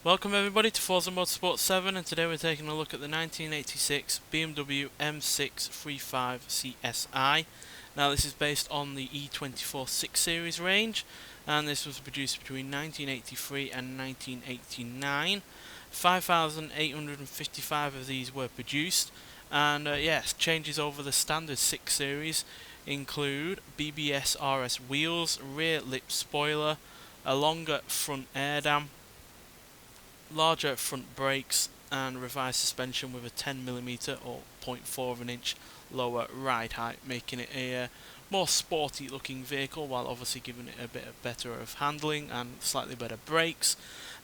Welcome everybody to Forza Motorsport 7, and today we're taking a look at the 1986 BMW M635CSi. Now this is based on the E24 6 Series range, and this was produced between 1983 and 1989. 5,855 of these were produced, and yes, changes over the standard 6 Series include BBS RS wheels, rear lip spoiler, a longer front air dam, larger front brakes, and revised suspension with a 10mm or 0.4 of an inch lower ride height, making it a more sporty looking vehicle, while obviously giving it a bit better of handling and slightly better brakes.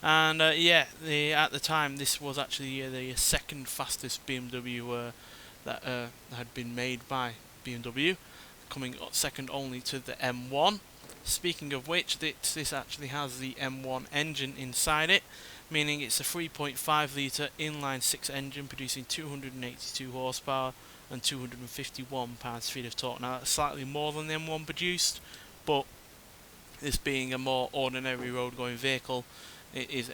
And at the time this was actually the second fastest BMW that had been made by BMW, coming second only to the M1. Speaking of which, this actually has the M1 engine inside it, meaning it's a 3.5 litre inline 6 engine producing 282 horsepower and 251 pounds-feet of torque. Now that's slightly more than the M1 produced, but this being a more ordinary road going vehicle, it is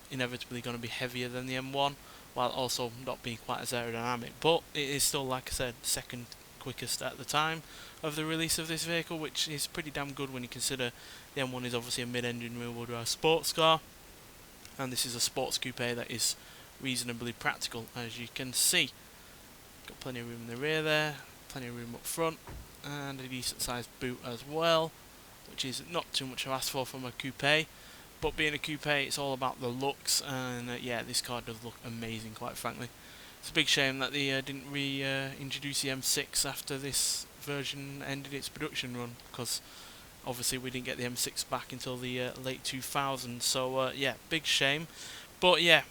inevitably going to be heavier than the M1, while also not being quite as aerodynamic. But it is still, like I said, second quickest at the time of the release of this vehicle, which is pretty damn good when you consider the M1 is obviously a mid-engine rear-wheel drive sports car, and this is a sports coupe that is reasonably practical, as you can see. Got plenty of room in the rear there, plenty of room up front, and a decent sized boot as well, which is not too much to ask for from a coupe. But being a coupe, it's all about the looks, and yeah, this car does look amazing, quite frankly. It's a big shame that they didn't reintroduce the M6 after this version ended its production run, because obviously we didn't get the M6 back until the late 2000s, so yeah, big shame. But yeah,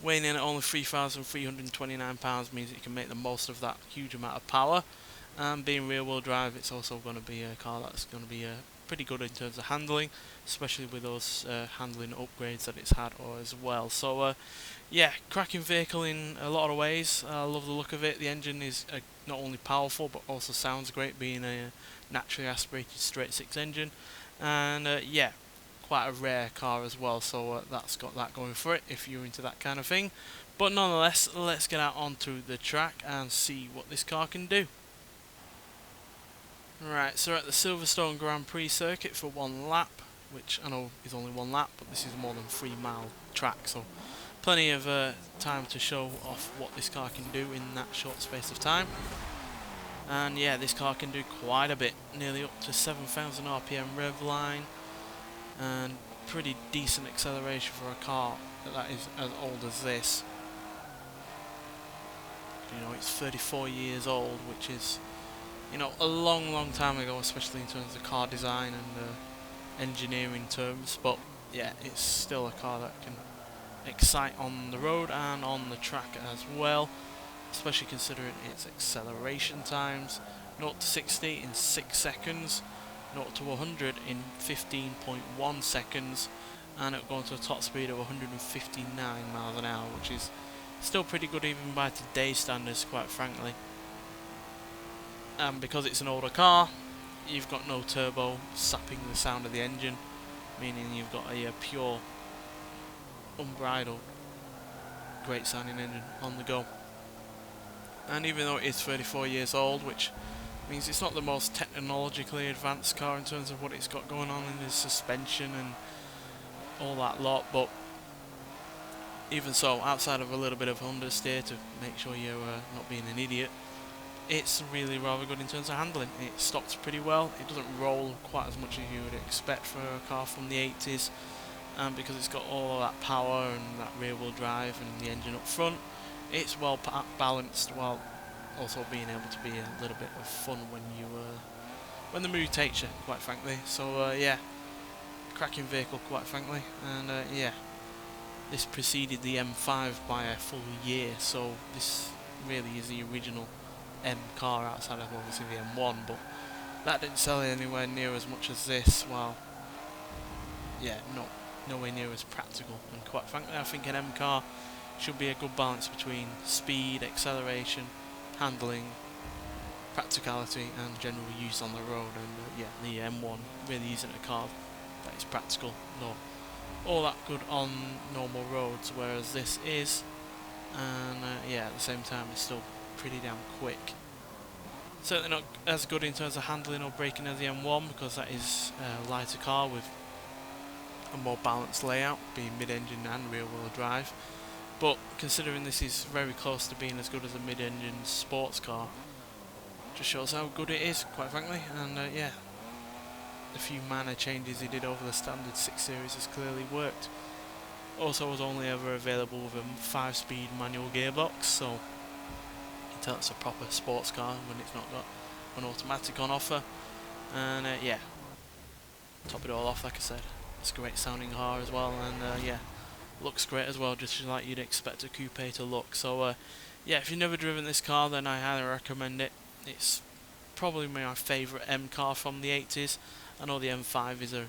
weighing in at only 3,329 pounds means that you can make the most of that huge amount of power, and being rear wheel drive, it's also going to be a car that's going to be pretty good in terms of handling, especially with those handling upgrades that it's had as well. So yeah, cracking vehicle in a lot of ways. I love the look of it. The engine is not only powerful but also sounds great, being a naturally aspirated straight six engine, and yeah, quite a rare car as well, so that's got that going for it if you're into that kind of thing. But nonetheless, let's get out onto the track and see what this car can do. Right, so we're at the Silverstone Grand Prix circuit for one lap, which I know is only one lap, but this is more than 3 mile track, so plenty of time to show off what this car can do in that short space of time. And yeah, this car can do quite a bit, nearly up to 7,000 RPM rev line, and pretty decent acceleration for a car that is as old as this. You know, it's 34 years old, which is, you know, a long time ago, especially in terms of car design and engineering terms. But yeah, it's still a car that can excite on the road and on the track as well, especially considering its acceleration times. 0 to 60 in 6 seconds, 0 to 100 in 15.1 seconds, and it'll go to a top speed of 159 miles an hour, which is still pretty good even by today's standards, quite frankly. And because it's an older car, you've got no turbo sapping the sound of the engine, meaning you've got a pure, unbridled, great sounding engine on the go. And even though it is 34 years old, which means it's not the most technologically advanced car in terms of what it's got going on in the suspension and all that lot, but even so, outside of a little bit of understeer to make sure you're not being an idiot, it's really rather good in terms of handling. It stops pretty well, it doesn't roll quite as much as you would expect for a car from the 80s, and because it's got all of that power and that rear wheel drive and the engine up front, it's well balanced, while also being able to be a little bit of fun when the mood takes you, quite frankly. So yeah, cracking vehicle, quite frankly. And yeah, this preceded the M5 by a full year, so this really is the original M car outside of obviously the M1, but that didn't sell anywhere near as much as this, while yeah, nowhere near as practical. And quite frankly, I think an M car should be a good balance between speed, acceleration, handling, practicality and general use on the road. And yeah, the M1 really isn't a car that is practical, nor all that good on normal roads, whereas this is, and yeah, at the same time it's still pretty damn quick. Certainly not as good in terms of handling or braking as the M1, because that is a lighter car with a more balanced layout, being mid-engine and rear-wheel drive. But considering this is very close to being as good as a mid-engine sports car, just shows how good it is, quite frankly. And yeah, the few minor changes he did over the standard 6 Series has clearly worked. Also was only ever available with a 5-speed manual gearbox, so you can tell it's a proper sports car when it's not got an automatic on offer. And yeah, top it all off, like I said, it's a great sounding car as well, and yeah, looks great as well, just like you'd expect a Coupé to look. So yeah, if you've never driven this car, then I highly recommend it. It's probably my favourite M car from the 80s. I know the M5 is a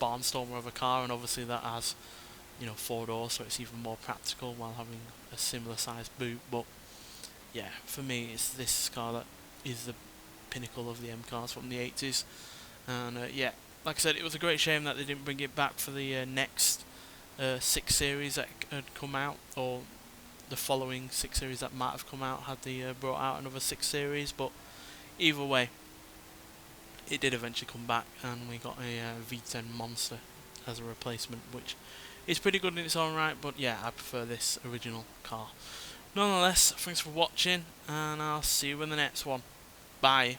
barnstormer of a car, and obviously that has, you know, 4 doors, so it's even more practical while having a similar sized boot. But yeah, for me, it's this car that is the pinnacle of the M cars from the 80s. And yeah, like I said, it was a great shame that they didn't bring it back for the next 6 Series that had come out, or the following 6 Series that might have come out had they brought out another 6 Series. But either way, it did eventually come back, and we got a V10 Monster as a replacement, which is pretty good in its own right. But yeah, I prefer this original car. Nonetheless, thanks for watching, and I'll see you in the next one. Bye.